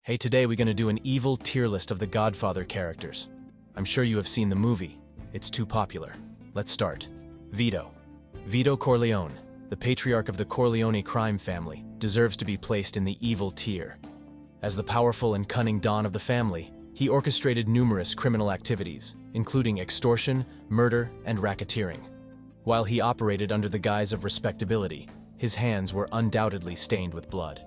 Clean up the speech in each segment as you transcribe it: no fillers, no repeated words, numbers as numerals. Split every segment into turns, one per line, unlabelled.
Hey, today we're gonna do an evil tier list of the Godfather characters. I'm sure you have seen the movie. It's too popular. Let's start. Vito. Vito Corleone, the patriarch of the Corleone crime family, deserves to be placed in the evil tier. As the powerful and cunning don of the family, he orchestrated numerous criminal activities, including extortion, murder, and racketeering. While he operated under the guise of respectability, his hands were undoubtedly stained with blood.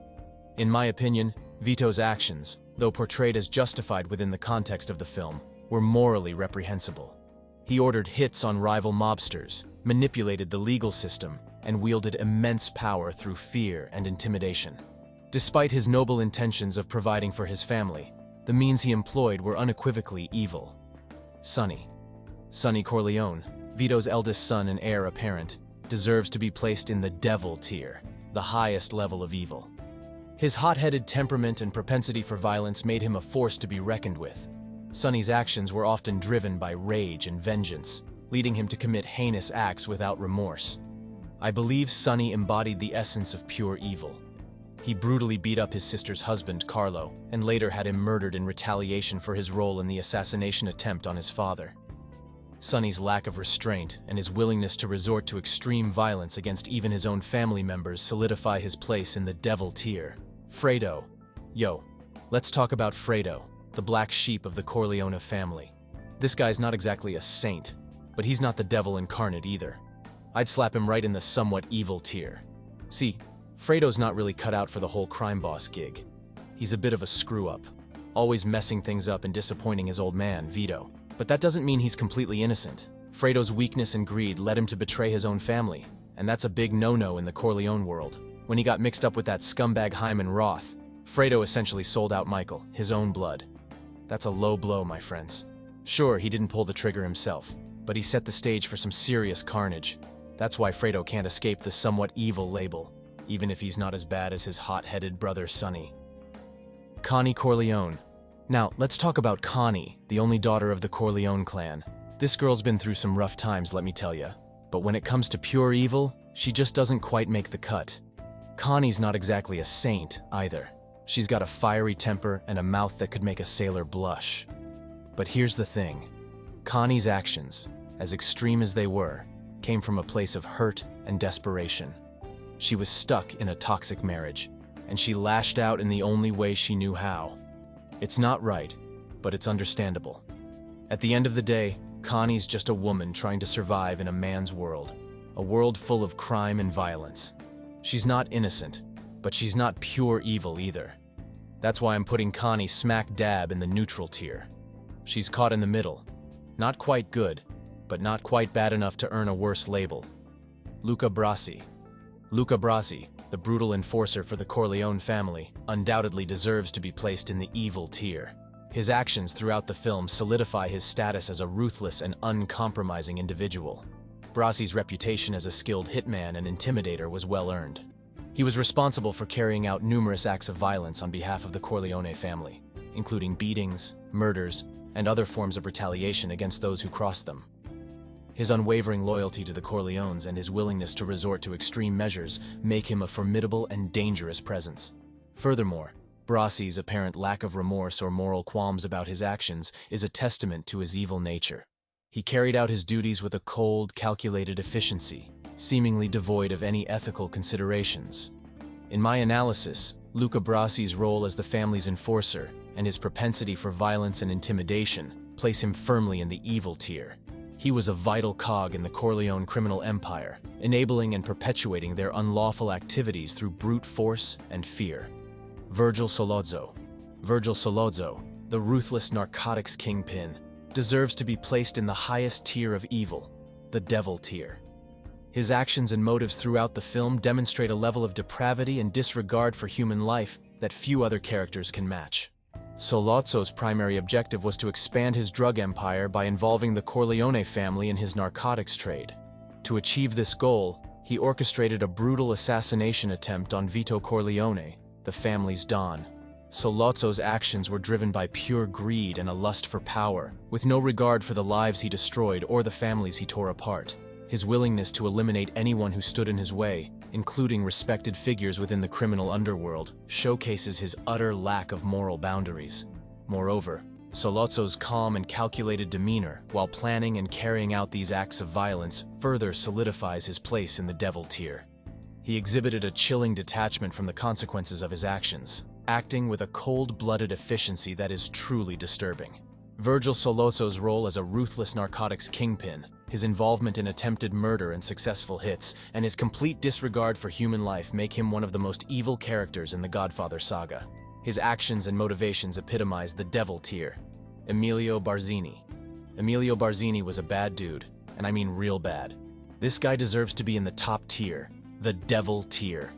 In my opinion, Vito's actions, though portrayed as justified within the context of the film, were morally reprehensible. He ordered hits on rival mobsters, manipulated the legal system, and wielded immense power through fear and intimidation. Despite his noble intentions of providing for his family, the means he employed were unequivocally evil. Sonny Corleone, Vito's eldest son and heir apparent, deserves to be placed in the devil tier, the highest level of evil. His hot-headed temperament and propensity for violence made him a force to be reckoned with. Sonny's actions were often driven by rage and vengeance, leading him to commit heinous acts without remorse. I believe Sonny embodied the essence of pure evil. He brutally beat up his sister's husband, Carlo, and later had him murdered in retaliation for his role in the assassination attempt on his father. Sonny's lack of restraint and his willingness to resort to extreme violence against even his own family members solidify his place in the devil tier. Fredo. Let's talk about Fredo, the black sheep of the Corleone family. This guy's not exactly a saint, but he's not the devil incarnate either. I'd slap him right in the somewhat evil tier. See, Fredo's not really cut out for the whole crime boss gig. He's a bit of a screw-up, always messing things up and disappointing his old man, Vito. But that doesn't mean he's completely innocent. Fredo's weakness and greed led him to betray his own family, and that's a big no-no in the Corleone world. When he got mixed up with that scumbag Hyman Roth, Fredo essentially sold out Michael, his own blood. That's a low blow, my friends. Sure, he didn't pull the trigger himself, but he set the stage for some serious carnage. That's why Fredo can't escape the somewhat evil label, even if he's not as bad as his hot-headed brother Sonny. Connie Corleone. Now, let's talk about Connie, the only daughter of the Corleone clan. This girl's been through some rough times, let me tell ya. But when it comes to pure evil, she just doesn't quite make the cut. Connie's not exactly a saint, either. She's got a fiery temper and a mouth that could make a sailor blush. But here's the thing. Connie's actions, as extreme as they were, came from a place of hurt and desperation. She was stuck in a toxic marriage, and she lashed out in the only way she knew how. It's not right, but it's understandable. At the end of the day, Connie's just a woman trying to survive in a man's world, a world full of crime and violence. She's not innocent, but she's not pure evil either. That's why I'm putting Connie smack dab in the neutral tier. She's caught in the middle. Not quite good, but not quite bad enough to earn a worse label. Luca Brasi, the brutal enforcer for the Corleone family, undoubtedly deserves to be placed in the evil tier. His actions throughout the film solidify his status as a ruthless and uncompromising individual. Brasi's reputation as a skilled hitman and intimidator was well earned. He was responsible for carrying out numerous acts of violence on behalf of the Corleone family, including beatings, murders, and other forms of retaliation against those who crossed them. His unwavering loyalty to the Corleones and his willingness to resort to extreme measures make him a formidable and dangerous presence. Furthermore, Brasi's apparent lack of remorse or moral qualms about his actions is a testament to his evil nature. He carried out his duties with a cold, calculated efficiency, seemingly devoid of any ethical considerations. In my analysis, Luca Brasi's role as the family's enforcer and his propensity for violence and intimidation place him firmly in the evil tier. He was a vital cog in the Corleone criminal empire, enabling and perpetuating their unlawful activities through brute force and fear. Virgil Soloo, the ruthless narcotics kingpin, deserves to be placed in the highest tier of evil, the devil tier. His actions and motives throughout the film demonstrate a level of depravity and disregard for human life that few other characters can match. Soloo's primary objective was to expand his drug empire by involving the Corleone family in his narcotics trade. To achieve this goal, he orchestrated a brutal assassination attempt on Vito Corleone, the family's don. Soloo's actions were driven by pure greed and a lust for power, with no regard for the lives he destroyed or the families he tore apart. His willingness to eliminate anyone who stood in his way, including respected figures within the criminal underworld, showcases his utter lack of moral boundaries. Moreover, Solozzo's calm and calculated demeanor while planning and carrying out these acts of violence further solidifies his place in the devil tier. He exhibited a chilling detachment from the consequences of his actions, acting with a cold-blooded efficiency that is truly disturbing. Virgil Solozzo's role as a ruthless narcotics kingpin, his involvement in attempted murder and successful hits, and his complete disregard for human life make him one of the most evil characters in the Godfather saga. His actions and motivations epitomize the devil tier. Emilio Barzini. Emilio Barzini was a bad dude, and I mean real bad. This guy deserves to be in the top tier, the devil tier.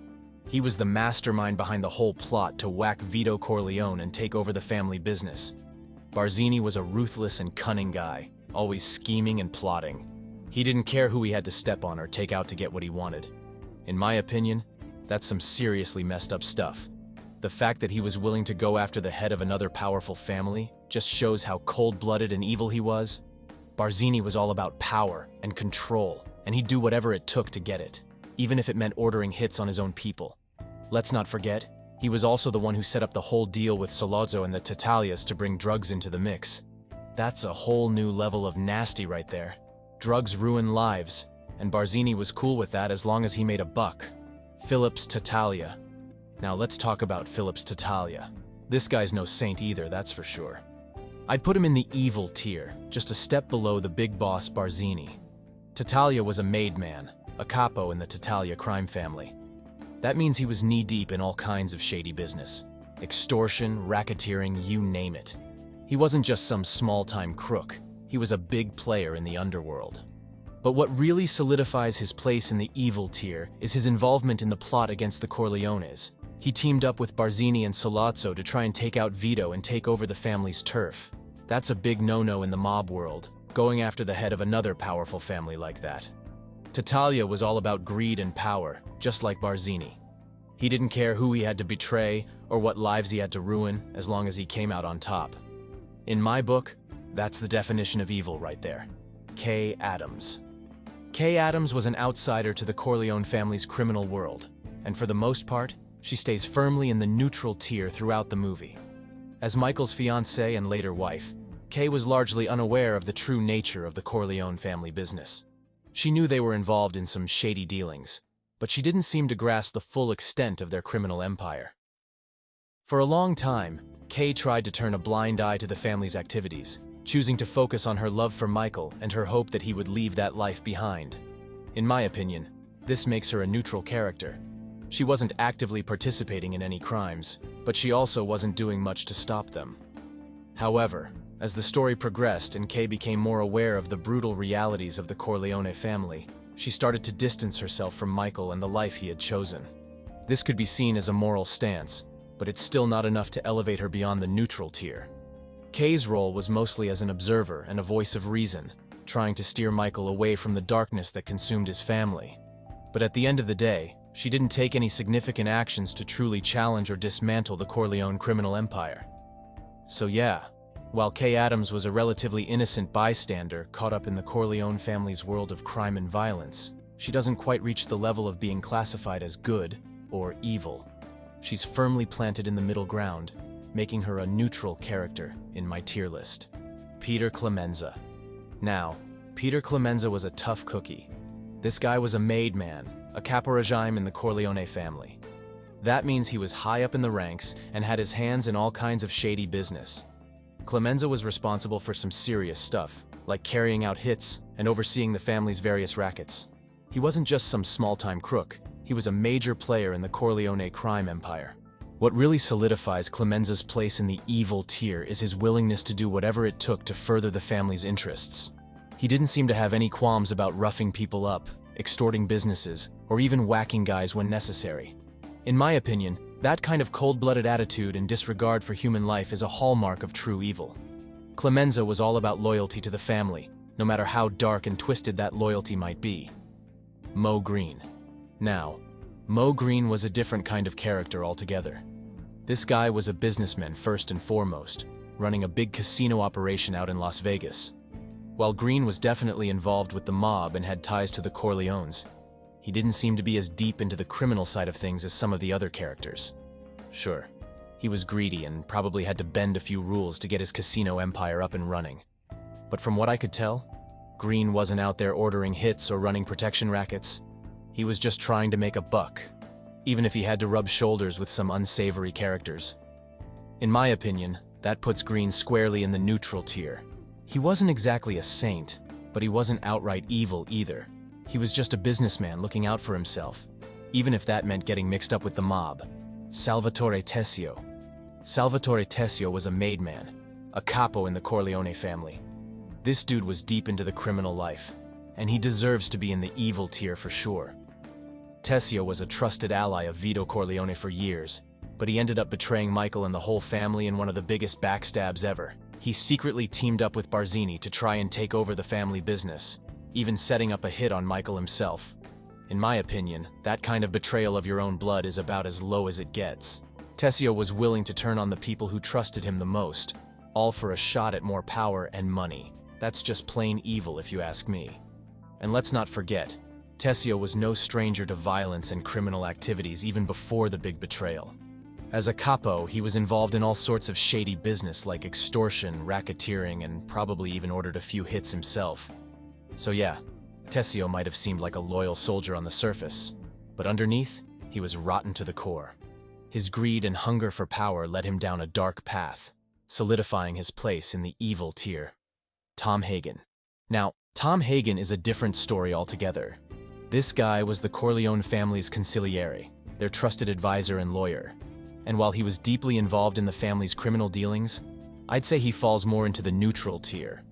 He was the mastermind behind the whole plot to whack Vito Corleone and take over the family business. Barzini was a ruthless and cunning guy, always scheming and plotting. He didn't care who he had to step on or take out to get what he wanted. In my opinion, that's some seriously messed up stuff. The fact that he was willing to go after the head of another powerful family just shows how cold-blooded and evil he was. Barzini was all about power and control, and he'd do whatever it took to get it, even if it meant ordering hits on his own people. Let's not forget, he was also the one who set up the whole deal with Solozzo and the Tatalias to bring drugs into the mix. That's a whole new level of nasty right there. Drugs ruin lives, and Barzini was cool with that as long as he made a buck. Philip's Tatalia. Now let's talk about Philip's Tatalia. This guy's no saint either, that's for sure. I'd put him in the evil tier, just a step below the big boss Barzini. Tatalia was a made man, a capo in the Tatalia crime family. That means he was knee-deep in all kinds of shady business. Extortion, racketeering, you name it. He wasn't just some small-time crook, he was a big player in the underworld. But what really solidifies his place in the evil tier is his involvement in the plot against the Corleones. He teamed up with Barzini and Solozzo to try and take out Vito and take over the family's turf. That's a big no-no in the mob world, going after the head of another powerful family like that. Tatalia was all about greed and power, just like Barzini. He didn't care who he had to betray or what lives he had to ruin, as long as he came out on top. In my book, that's the definition of evil right there. Kay Adams. Kay Adams was an outsider to the Corleone family's criminal world, and for the most part, she stays firmly in the neutral tier throughout the movie. As Michael's fiancée and later wife, Kay was largely unaware of the true nature of the Corleone family business. She knew they were involved in some shady dealings, but she didn't seem to grasp the full extent of their criminal empire. For a long time, Kay tried to turn a blind eye to the family's activities, choosing to focus on her love for Michael and her hope that he would leave that life behind. In my opinion, this makes her a neutral character. She wasn't actively participating in any crimes, but she also wasn't doing much to stop them. However, as the story progressed and Kay became more aware of the brutal realities of the Corleone family, she started to distance herself from Michael and the life he had chosen. This could be seen as a moral stance, but it's still not enough to elevate her beyond the neutral tier. Kay's role was mostly as an observer and a voice of reason, trying to steer Michael away from the darkness that consumed his family. But at the end of the day, she didn't take any significant actions to truly challenge or dismantle the Corleone criminal empire. So yeah, while Kay Adams was a relatively innocent bystander caught up in the Corleone family's world of crime and violence, she doesn't quite reach the level of being classified as good or evil. She's firmly planted in the middle ground, making her a neutral character in my tier list. Peter Clemenza. Now, Peter Clemenza was a tough cookie. This guy was a made man, a capo regime in the Corleone family. That means he was high up in the ranks and had his hands in all kinds of shady business. Clemenza was responsible for some serious stuff, like carrying out hits and overseeing the family's various rackets. He wasn't just some small-time crook, he was a major player in the Corleone crime empire. What really solidifies Clemenza's place in the evil tier is his willingness to do whatever it took to further the family's interests. He didn't seem to have any qualms about roughing people up, extorting businesses, or even whacking guys when necessary. In my opinion, that kind of cold-blooded attitude and disregard for human life is a hallmark of true evil. Clemenza was all about loyalty to the family, no matter how dark and twisted that loyalty might be. Moe Greene. Now, Moe Greene was a different kind of character altogether. This guy was a businessman first and foremost, running a big casino operation out in Las Vegas. While Green was definitely involved with the mob and had ties to the Corleones, he didn't seem to be as deep into the criminal side of things as some of the other characters. Sure, he was greedy and probably had to bend a few rules to get his casino empire up and running. But from what I could tell, Green wasn't out there ordering hits or running protection rackets. He was just trying to make a buck, even if he had to rub shoulders with some unsavory characters. In my opinion, that puts Green squarely in the neutral tier. He wasn't exactly a saint, but he wasn't outright evil either. He was just a businessman looking out for himself, even if that meant getting mixed up with the mob. Salvatore Tessio. Salvatore Tessio was a made man, a capo in the Corleone family. This dude was deep into the criminal life, and he deserves to be in the evil tier for sure. Tessio was a trusted ally of Vito Corleone for years, but he ended up betraying Michael and the whole family in one of the biggest backstabs ever. He secretly teamed up with Barzini to try and take over the family business, even setting up a hit on Michael himself. In my opinion, that kind of betrayal of your own blood is about as low as it gets. Tessio was willing to turn on the people who trusted him the most, all for a shot at more power and money. That's just plain evil if you ask me. And let's not forget, Tessio was no stranger to violence and criminal activities even before the big betrayal. As a capo, he was involved in all sorts of shady business like extortion, racketeering, and probably even ordered a few hits himself. So yeah, Tessio might have seemed like a loyal soldier on the surface, but underneath, he was rotten to the core. His greed and hunger for power led him down a dark path, solidifying his place in the evil tier. Tom Hagen. Now, Tom Hagen is a different story altogether. This guy was the Corleone family's consigliere, their trusted advisor and lawyer. And while he was deeply involved in the family's criminal dealings, I'd say he falls more into the neutral tier.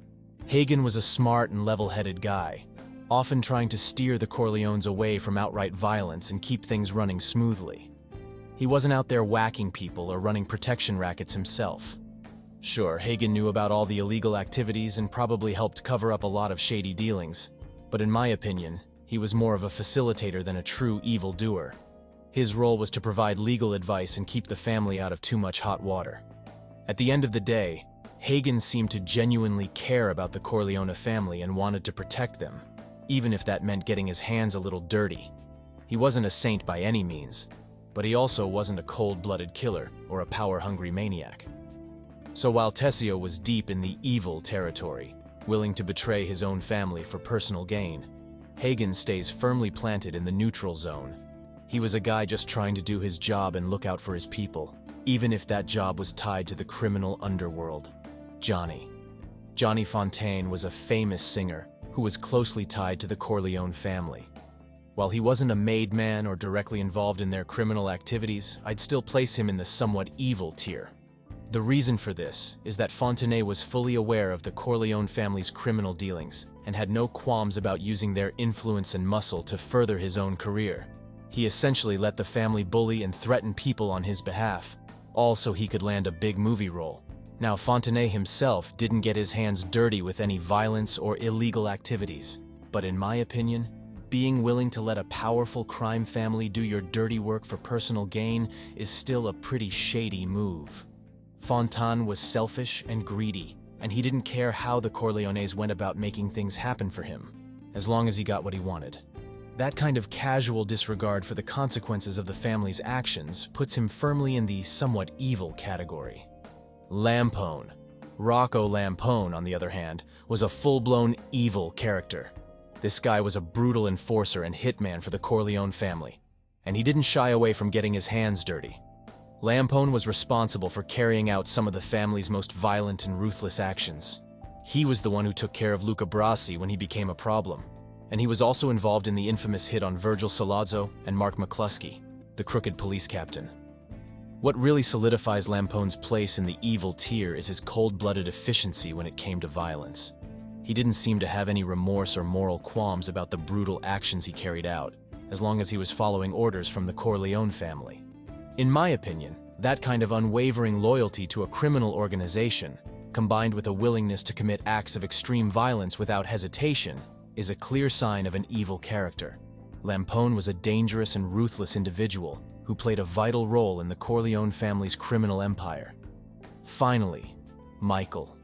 Hagen was a smart and level-headed guy, often trying to steer the Corleones away from outright violence and keep things running smoothly. He wasn't out there whacking people or running protection rackets himself. Sure, Hagen knew about all the illegal activities and probably helped cover up a lot of shady dealings, but in my opinion, he was more of a facilitator than a true evildoer. His role was to provide legal advice and keep the family out of too much hot water. At the end of the day, Hagen seemed to genuinely care about the Corleone family and wanted to protect them, even if that meant getting his hands a little dirty. He wasn't a saint by any means, but he also wasn't a cold-blooded killer or a power-hungry maniac. So while Tessio was deep in the evil territory, willing to betray his own family for personal gain, Hagen stays firmly planted in the neutral zone. He was a guy just trying to do his job and look out for his people, even if that job was tied to the criminal underworld. Johnny Fontaine was a famous singer who was closely tied to the Corleone family. While he wasn't a made man or directly involved in their criminal activities, I'd still place him in the somewhat evil tier. The reason for this is that Fontaine was fully aware of the Corleone family's criminal dealings and had no qualms about using their influence and muscle to further his own career. He essentially let the family bully and threaten people on his behalf, all so he could land a big movie role. Now, Fontaine himself didn't get his hands dirty with any violence or illegal activities, but in my opinion, being willing to let a powerful crime family do your dirty work for personal gain is still a pretty shady move. Fontaine was selfish and greedy, and he didn't care how the Corleones went about making things happen for him, as long as he got what he wanted. That kind of casual disregard for the consequences of the family's actions puts him firmly in the somewhat evil category. Lampone. Rocco Lampone, on the other hand, was a full-blown evil character. This guy was a brutal enforcer and hitman for the Corleone family, and he didn't shy away from getting his hands dirty. Lampone was responsible for carrying out some of the family's most violent and ruthless actions. He was the one who took care of Luca Brasi when he became a problem, and he was also involved in the infamous hit on Virgil Soloo and Mark McCluskey, the crooked police captain. What really solidifies Lampone's place in the evil tier is his cold-blooded efficiency when it came to violence. He didn't seem to have any remorse or moral qualms about the brutal actions he carried out, as long as he was following orders from the Corleone family. In my opinion, that kind of unwavering loyalty to a criminal organization, combined with a willingness to commit acts of extreme violence without hesitation, is a clear sign of an evil character. Lampone was a dangerous and ruthless individual who played a vital role in the Corleone family's criminal empire. Finally, Michael.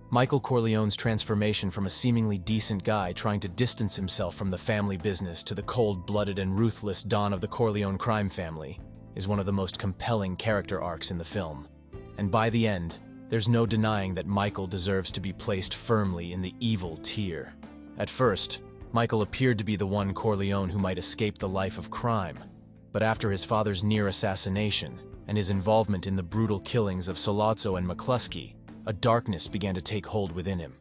Michael Corleone's transformation from a seemingly decent guy trying to distance himself from the family business to the cold-blooded and ruthless Don of the Corleone crime family is one of the most compelling character arcs in the film. And by the end, there's no denying that Michael deserves to be placed firmly in the evil tier. At first, Michael appeared to be the one Corleone who might escape the life of crime, but after his father's near assassination and his involvement in the brutal killings of Sollozzo and McCluskey, a darkness began to take hold within him.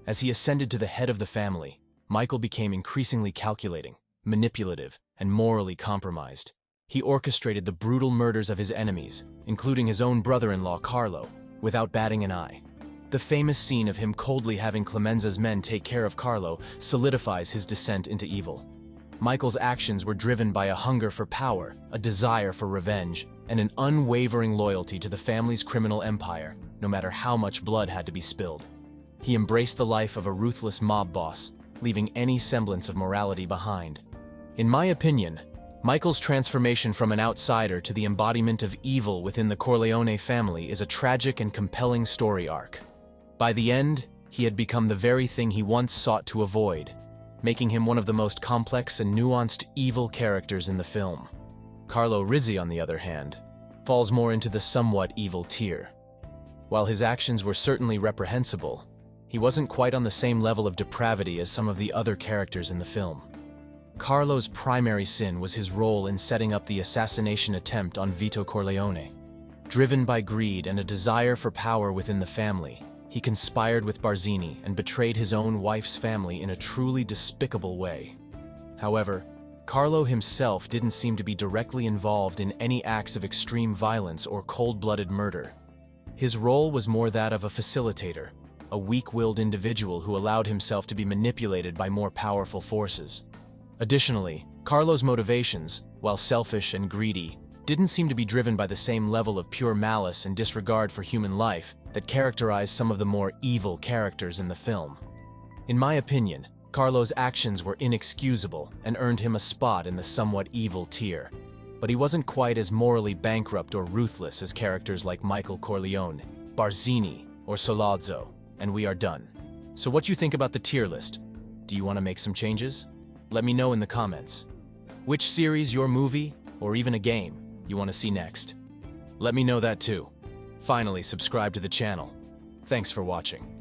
As he ascended to the head of the family, Michael became increasingly calculating, manipulative, and morally compromised. He orchestrated the brutal murders of his enemies, including his own brother-in-law Carlo, without batting an eye. The famous scene of him coldly having Clemenza's men take care of Carlo solidifies his descent into evil. Michael's actions were driven by a hunger for power, a desire for revenge, and an unwavering loyalty to the family's criminal empire, no matter how much blood had to be spilled. He embraced the life of a ruthless mob boss, leaving any semblance of morality behind. In my opinion, Michael's transformation from an outsider to the embodiment of evil within the Corleone family is a tragic and compelling story arc. By the end, he had become the very thing he once sought to avoid, making him one of the most complex and nuanced evil characters in the film. Carlo Rizzi, on the other hand, falls more into the somewhat evil tier. While his actions were certainly reprehensible, he wasn't quite on the same level of depravity as some of the other characters in the film. Carlo's primary sin was his role in setting up the assassination attempt on Vito Corleone. Driven by greed and a desire for power within the family, he conspired with Barzini and betrayed his own wife's family in a truly despicable way. However, Carlo himself didn't seem to be directly involved in any acts of extreme violence or cold-blooded murder. His role was more that of a facilitator, a weak-willed individual who allowed himself to be manipulated by more powerful forces. Additionally, Carlo's motivations, while selfish and greedy, didn't seem to be driven by the same level of pure malice and disregard for human life that characterized some of the more evil characters in the film. In my opinion, Carlo's actions were inexcusable and earned him a spot in the somewhat evil tier, but he wasn't quite as morally bankrupt or ruthless as characters like Michael Corleone, Barzini, or Sollozzo, and we are done. So what you think about the tier list? Do you want to make some changes? Let me know in the comments. Which series, your movie, or even a game you want to see next? Let me know that too. Finally, subscribe to the channel. Thanks for watching.